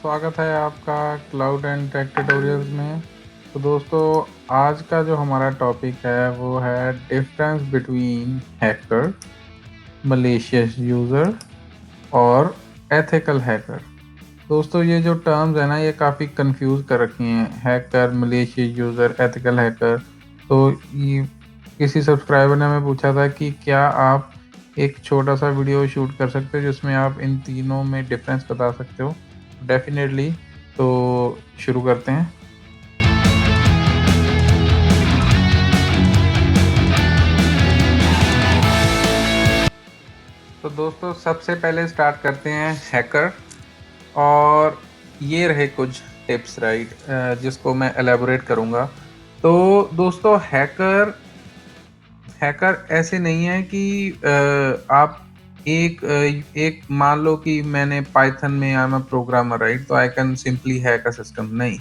स्वागत है आपका क्लाउड एंड टेक ट्यूटोरियल्स में। तो दोस्तों, आज का जो हमारा टॉपिक है वो है difference between hacker, malicious user और एथिकल हैकर। दोस्तों, ये जो टर्म्स है ना, ये काफ़ी कंफ्यूज कर रखी हैं। Hacker, malicious user, ethical hacker. तो ये किसी सब्सक्राइबर ने हमें पूछा था कि क्या आप एक छोटा सा वीडियो शूट कर सकते हो जिसमें आप इन तीनों में डिफरेंस बता सकते हो। डेफिनेटली। तो शुरू करते हैं। तो दोस्तों, सबसे पहले स्टार्ट करते हैं हैकर। और ये रहे कुछ टिप्स, राइट, जिसको मैं एलेबोरेट करूँगा। तो दोस्तों, हैकर हैकर ऐसे नहीं है कि आप एक मान लो कि मैंने पाइथन में I am a programmer, right, तो I can simply hack a system. नहीं,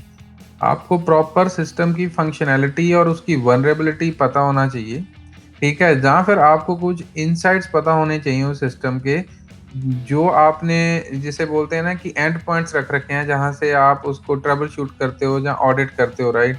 आपको प्रॉपर सिस्टम की फंक्शनैलिटी और उसकी वनरेबिलिटी पता होना चाहिए। ठीक है, जहाँ फिर आपको कुछ इनसाइट्स पता होने चाहिए उस सिस्टम के, जो आपने जिसे बोलते हैं ना कि एंड पॉइंट्स रख रखे हैं, जहाँ से आप उसको ट्रबल शूट करते हो, जहाँ ऑडिट करते हो, राइट।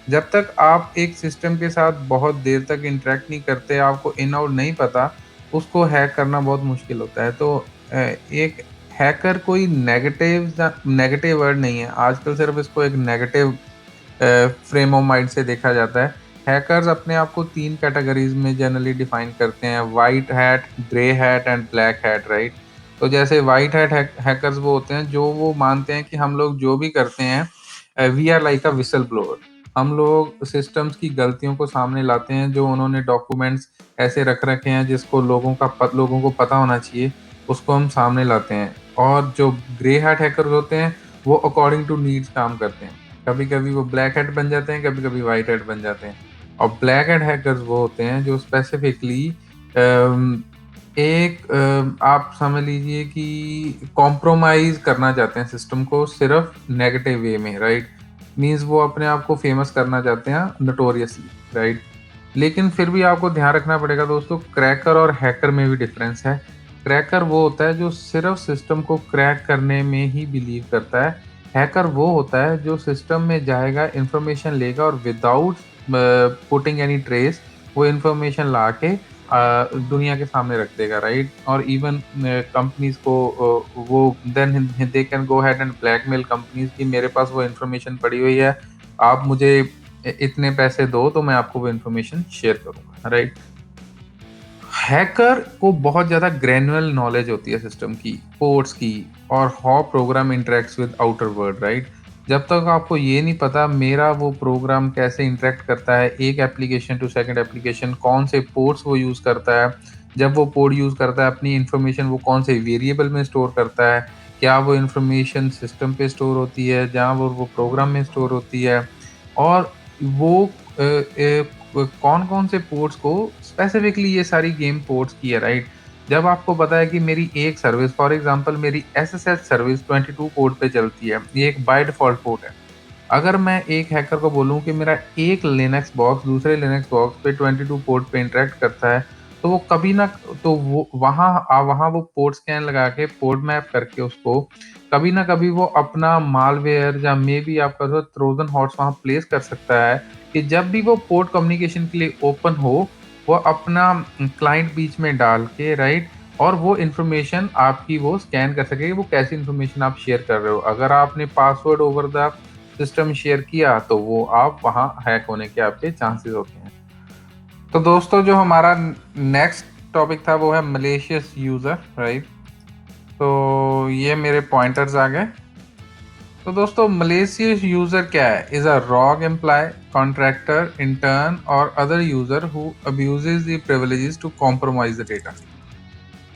जब तक आप एक सिस्टम के साथ बहुत देर तक इंटरेक्ट नहीं करते, आपको इन आउट नहीं पता, उसको हैक करना बहुत मुश्किल होता है। तो एक हैकर कोई नेगेटिव वर्ड नहीं है। आजकल सिर्फ इसको एक नेगेटिव फ्रेम ऑफ माइंड से देखा जाता है। हैकर्स अपने आप को 3 कैटेगरीज में जनरली डिफाइन करते हैं: white hat, grey hat and black hat, right. तो जैसे व्हाइट हैट हैकर्स वो होते हैं जो वो मानते हैं कि हम लोग जो भी करते हैं, we are like a whistle blower. हम लोग सिस्टम्स की गलतियों को सामने लाते हैं, जो उन्होंने डॉक्यूमेंट्स ऐसे रख रखे हैं जिसको लोगों को पता होना चाहिए, उसको हम सामने लाते हैं। और जो ग्रे हैट हैकर्स होते हैं, वो अकॉर्डिंग टू नीड्स काम करते हैं। कभी कभी वो ब्लैक हैट बन जाते हैं, कभी कभी वाइट हैट बन जाते हैं। और ब्लैक हैट हैकर्स वो होते हैं जो स्पेसिफिकली आप समझ लीजिए कि कॉम्प्रोमाइज करना चाहते हैं सिस्टम को, सिर्फ नेगेटिव वे में, राइट। मीन्स वो अपने आप को फेमस करना चाहते हैं नोटोरियसली, राइट। लेकिन फिर भी आपको ध्यान रखना पड़ेगा दोस्तों, क्रैकर और हैकर में भी डिफरेंस है। क्रैकर वो होता है जो सिर्फ सिस्टम को क्रैक करने में ही बिलीव करता है। हैकर वो होता है जो सिस्टम में जाएगा, इंफॉर्मेशन लेगा और विदाउट पुटिंग एनी ट्रेस वो इंफॉर्मेशन ला के दुनिया के सामने रख देगा, राइट। और इवन कंपनीज को वो then they can go ahead and blackmail companies कि मेरे पास वो इंफॉर्मेशन पड़ी हुई है, आप मुझे इतने पैसे दो तो मैं आपको वो इंफॉर्मेशन शेयर करूंगा, राइट। हैकर को बहुत ज़्यादा ग्रैनुअल नॉलेज होती है सिस्टम की, पोर्ट्स की, और how program interacts with outer world, right. जब तक आपको ये नहीं पता मेरा वो प्रोग्राम कैसे इंटरेक्ट करता है एक एप्लीकेशन टू सेकंड एप्लीकेशन, कौन से पोर्ट्स वो यूज़ करता है, जब वो पोर्ट यूज़ करता है अपनी इंफॉर्मेशन वो कौन से वेरिएबल में स्टोर करता है, क्या वो इंफॉर्मेशन सिस्टम पे स्टोर होती है जहाँ वो प्रोग्राम में स्टोर होती है, और वो कौन-कौन से पोर्ट्स को स्पेसिफिकली ये सारी गेम पोर्ट्स की है, राइट। जब आपको पता है कि मेरी एक सर्विस, फॉर एग्जांपल मेरी एसएसएच सर्विस 22 पोर्ट पे चलती है, ये एक बाय डिफॉल्ट पोर्ट है। अगर मैं एक हैकर को बोलूँ कि मेरा एक लिनक्स बॉक्स दूसरे लिनक्स बॉक्स पे 22 पोर्ट पे इंटरेक्ट करता है, तो वो कभी ना तो वो वहाँ वो पोर्ट स्कैन लगा के पोर्ट मैप करके उसको कभी ना कभी वो अपना मालवेयर या मे बी आपका जो ट्रोजन हॉर्स वहाँ प्लेस कर सकता है कि जब भी वो पोर्ट कम्युनिकेशन के लिए ओपन हो, वो अपना क्लाइंट बीच में डाल के, राइट, और वो इन्फॉर्मेशन आपकी वो स्कैन कर सके, वो कैसी इन्फॉर्मेशन आप शेयर कर रहे हो। अगर आपने password over the system share किया तो वो आप वहाँ हैक होने के आपके चांसेस होते हैं। तो दोस्तों, जो हमारा नेक्स्ट टॉपिक था वो है मलेशियस यूज़र, राइट। तो ये मेरे पॉइंटर्स आ गए। तो दोस्तों, मलेशियस यूज़र क्या है? Is a rogue employee, contractor, intern or other user who abuses the privileges to compromise the data.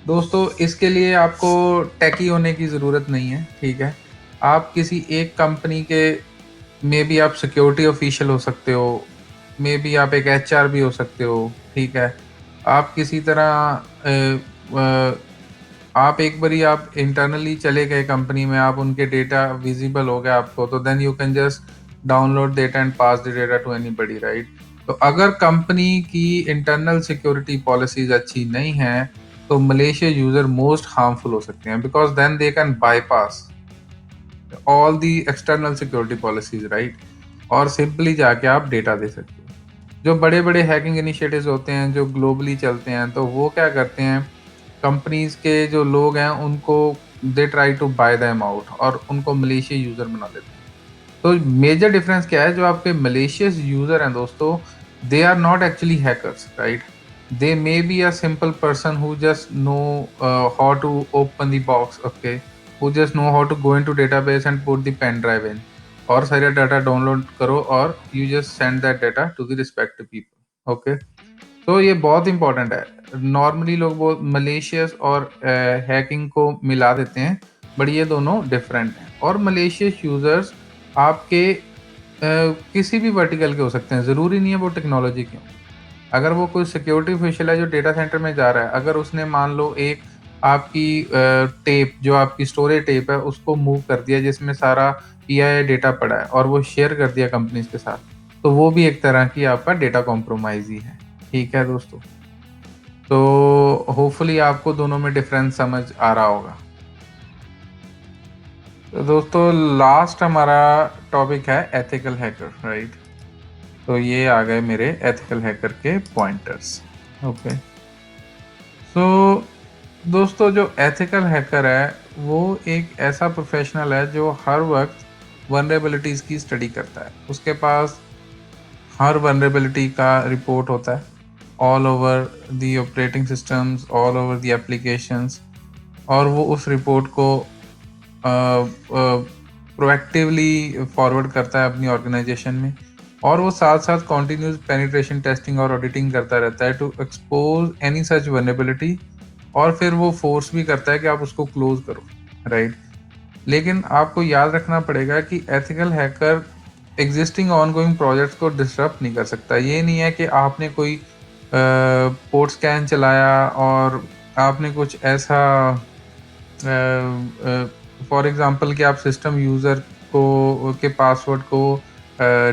दोस्तों, इसके लिए आपको टेकी होने की ज़रूरत नहीं है, ठीक है। आप किसी एक कंपनी के, मे बी आप सिक्योरिटी ऑफिशियल हो सकते हो, मे बी आप एक एचआर भी हो सकते हो, ठीक है। आप किसी तरह आप एक बारी आप इंटरनली चले गए कंपनी में, आप उनके डेटा विजिबल हो गया आपको, तो then you can just download data and pass the data to anybody, right. तो अगर कंपनी की इंटरनल सिक्योरिटी पॉलिसीज अच्छी नहीं है तो मलेशिया यूजर मोस्ट हार्मफुल हो सकते हैं, because then they can bypass all the external security policies, right. और सिंपली जाके आप डेटा दे सकते हो। जो बड़े बड़े हैकिंग इनिशिएटिव्स होते हैं जो ग्लोबली चलते हैं, तो वो क्या करते हैं, कंपनीज के जो लोग हैं उनको they try to buy them out और उनको मलेशिया यूजर बना लेते हैं। तो मेजर डिफरेंस क्या है, जो आपके मलेशियस यूजर हैं दोस्तों, they are not actually hackers, right. They may be a simple person who just know how to open the box, okay, who just know how to go into database and put the pen drive in, और सारा data download करो और you just send that data to the respective people, okay. तो ये बहुत important है। Normally लोग बहुत मलेशियस और हैकिंग को मिला देते हैं, बट ये दोनों डिफरेंट हैं। और मलेशियस यूजर्स आपके किसी भी वर्टिकल के हो सकते हैं, ज़रूरी नहीं है वो टेक्नोलॉजी के हों। अगर वो कोई सिक्योरिटी ऑफिशियल है जो डेटा सेंटर में जा रहा है, अगर उसने मान लो एक आपकी टेप, जो आपकी स्टोरेज टेप है, उसको मूव कर दिया जिसमें सारा पीआईए डेटा पड़ा है और वो शेयर कर दिया कंपनीज के साथ, तो वो भी एक तरह की आपका डेटा कॉम्प्रोमाइज ही है। ठीक है दोस्तों, तो होपफुली आपको दोनों में डिफरेंस समझ आ रहा होगा। तो दोस्तों लास्ट हमारा टॉपिक है एथिकल हैकर, राइट। तो ये आ गए मेरे एथिकल हैकर के पॉइंटर्स, ओके। सो दोस्तों जो एथिकल हैकर है वो एक ऐसा प्रोफेशनल है जो हर वक्त वनरेबिलिटीज़ की स्टडी करता है। उसके पास हर वनरेबिलिटी का रिपोर्ट होता है, all over the operating systems, all over the applications, और वो उस रिपोर्ट को प्रोएक्टिवली फॉरवर्ड करता है अपनी ऑर्गेनाइजेशन में, और वो साथ साथ कॉन्टिन्यूस पेनिट्रेशन टेस्टिंग और ऑडिटिंग करता रहता है to expose any such vulnerability, और फिर वो फोर्स भी करता है कि आप उसको क्लोज करो, राइट। लेकिन आपको याद रखना पड़ेगा कि ethical hacker existing ongoing projects को डिसरप्ट नहीं कर सकता। ये नहीं है कि आपने कोई पोर्ट स्कैन चलाया और आपने कुछ ऐसा, फॉर एग्जांपल कि आप सिस्टम यूज़र को के पासवर्ड को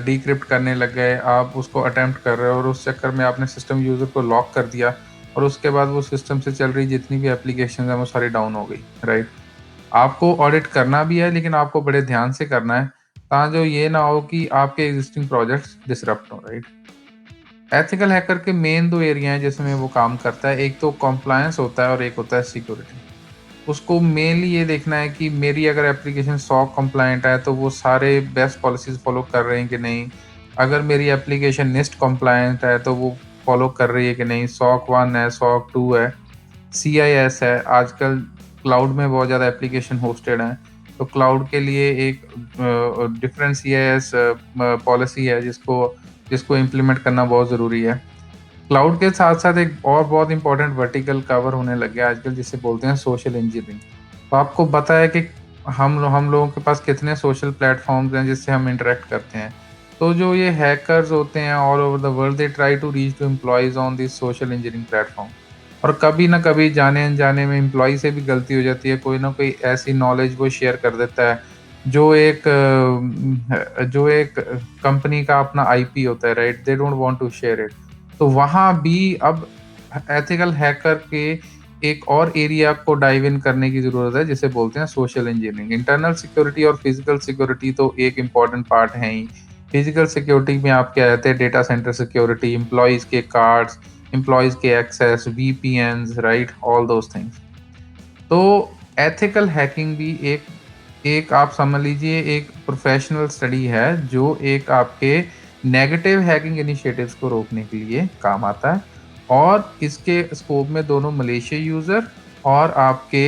डिक्रिप्ट करने लग गए, आप उसको अटेम्प्ट कर रहे हो और उस चक्कर में आपने सिस्टम यूज़र को लॉक कर दिया, और उसके बाद वो सिस्टम से चल रही जितनी भी एप्लीकेशन है वो सारी डाउन हो गई, राइट। आपको ऑडिट करना भी है, लेकिन आपको बड़े ध्यान से करना है, जो ये ना हो कि आपके एग्जिस्टिंग प्रोजेक्ट्स डिसरप्ट हो, राइट। एथिकल हैकर के मेन दो एरिया हैं जिसमें वो काम करता है, एक तो कॉम्प्लायंस होता है और एक होता है सिक्योरिटी। उसको मेनली ये देखना है कि मेरी अगर एप्लीकेशन सॉक कंप्लायंट है तो वो सारे बेस्ट पॉलिसीज फॉलो कर रहे हैं कि नहीं। अगर मेरी एप्लीकेशन निस्ट कंप्लायंट है तो वो फॉलो कर रही है कि नहीं, सॉक 1 है, सॉक 2 है, CIS है। आजकल क्लाउड में बहुत ज़्यादा एप्लीकेशन होस्टेड हैं, तो क्लाउड के लिए एक डिफरेंट CIS पॉलिसी है जिसको जिसको इम्प्लीमेंट करना बहुत ज़रूरी है। क्लाउड के साथ साथ एक और बहुत इंपॉर्टेंट वर्टिकल कवर होने लग गया आजकल, जिसे बोलते हैं सोशल इंजीनियरिंग। तो आपको पता है कि हम लोगों के पास कितने सोशल प्लेटफॉर्म्स हैं जिससे हम इंटरेक्ट करते हैं। तो जो ये हैकर्स होते हैं all over the world, they try to reach to employees on this social engineering platform, और कभी ना कभी जाने अनजाने में एम्प्लॉय से भी गलती हो जाती है, कोई ना कोई ऐसी नॉलेज वो शेयर कर देता है जो एक कंपनी का अपना IP होता है, right. They don't want to share it. तो वहाँ भी अब एथिकल हैकर के एक और एरिया को डाइव इन करने की ज़रूरत है, जिसे बोलते हैं सोशल इंजीनियरिंग। इंटरनल सिक्योरिटी और फिजिकल सिक्योरिटी तो एक इम्पॉर्टेंट पार्ट है ही। फिजिकल सिक्योरिटी में आप क्या रहते हैं, डेटा सेंटर सिक्योरिटी, एम्प्लॉयज़ के कार्ड्स, एम्प्लॉयज़ के access, VPNs, right, all those things. तो एथिकल हैकिंग भी एक एक आप समझ लीजिए एक प्रोफेशनल स्टडी है जो एक आपके नेगेटिव हैकिंग इनिशिएटिव्स को रोकने के लिए काम आता है, और इसके स्कोप में दोनों मलेशिया यूज़र और आपके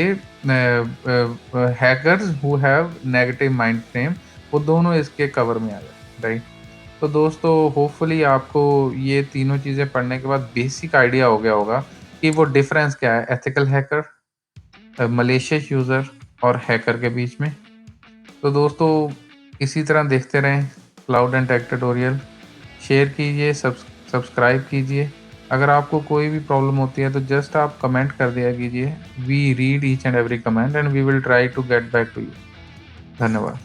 hackers who have negative mind frame, वो दोनों इसके कवर में आ जाते हैं, राइट। तो दोस्तों होपफुली आपको ये तीनों चीज़ें पढ़ने के बाद बेसिक आइडिया हो गया होगा कि वो डिफरेंस क्या है एथिकल हैकर, मलेशियस यूज़र और हैकर के बीच में। तो दोस्तों इसी तरह देखते रहें cloud and tech tutorial, share कीजिए, सब्सक्राइब कीजिए। अगर आपको कोई भी प्रॉब्लम होती है तो जस्ट आप कमेंट कर दिया कीजिए। We read each and every comment and we will try to get back to you. धन्यवाद।